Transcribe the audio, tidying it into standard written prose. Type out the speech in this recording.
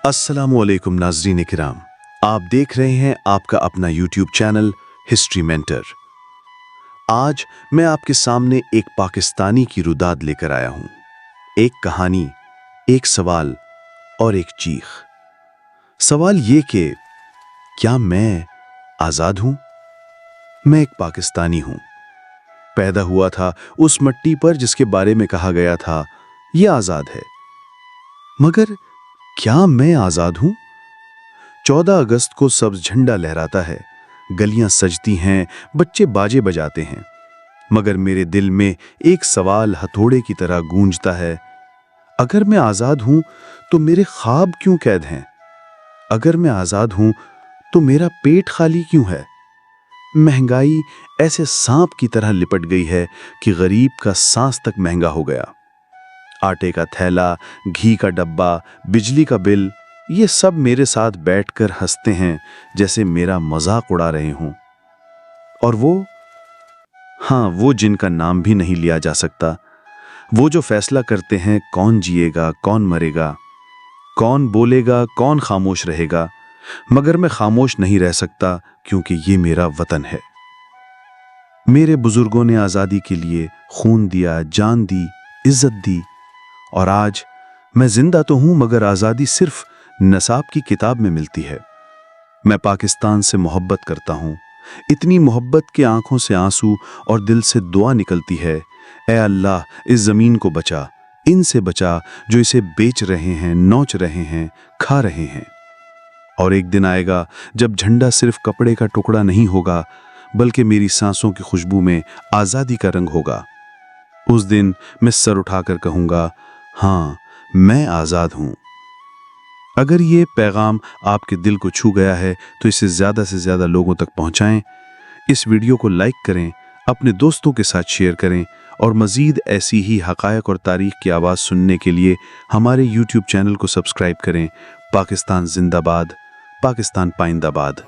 अस्सलामुअलैकुम नाज़रीन किराम, आप देख रहे हैं आपका अपना यूट्यूब चैनल हिस्ट्री मेंटर। आज मैं आपके सामने एक पाकिस्तानी की रुदाद लेकर आया हूं। एक कहानी, एक सवाल और एक चीख। सवाल ये कि क्या मैं आज़ाद हूं? मैं एक पाकिस्तानी हूं, पैदा हुआ था उस मिट्टी पर जिसके बारे में कहा गया था यह आज़ाद है। मगर क्या मैं आज़ाद हूं? 14 अगस्त को सब्ज झंडा लहराता है, गलियां सजती हैं, बच्चे बाजे बजाते हैं, मगर मेरे दिल में एक सवाल हथौड़े की तरह गूंजता है। अगर मैं आज़ाद हूं तो मेरे ख्वाब क्यों कैद हैं? अगर मैं आज़ाद हूं तो मेरा पेट खाली क्यों है? महंगाई ऐसे सांप की तरह लिपट गई है कि गरीब का सांस तक महंगा हो गया। आटे का थैला, घी का डब्बा, बिजली का बिल, ये सब मेरे साथ बैठकर हंसते हैं जैसे मेरा मजाक उड़ा रहे हों। और वो जिनका नाम भी नहीं लिया जा सकता, वो जो फैसला करते हैं कौन जिएगा, कौन मरेगा, कौन बोलेगा, कौन खामोश रहेगा। मगर मैं खामोश नहीं रह सकता क्योंकि ये मेरा वतन है। मेरे बुजुर्गों ने आज़ादी के लिए खून दिया, जान दी, इज्जत दी, और आज मैं जिंदा तो हूं मगर आज़ादी सिर्फ नसाब की किताब में मिलती है। मैं पाकिस्तान से मोहब्बत करता हूं, इतनी मोहब्बत के आंखों से आंसू और दिल से दुआ निकलती है, ऐ अल्लाह इस ज़मीन को बचा, इनसे बचा जो इसे बेच रहे हैं, नोच रहे हैं, खा रहे हैं। और एक दिन आएगा जब झंडा सिर्फ कपड़े का टुकड़ा नहीं होगा बल्कि मेरी सांसों की खुशबू में आज़ादी का रंग होगा। उस दिन मैं सर उठाकर कहूँगा, हाँ मैं आज़ाद हूँ। अगर ये पैगाम आपके दिल को छू गया है तो इसे ज़्यादा से ज़्यादा लोगों तक पहुँचाएं। इस वीडियो को लाइक करें, अपने दोस्तों के साथ शेयर करें, और मज़ीद ऐसी ही हक़ायक़ और तारीख़ की आवाज़ सुनने के लिए हमारे यूट्यूब चैनल को सब्सक्राइब करें। पाकिस्तान जिंदाबाद, पाकिस्तान पाइंदाबाद।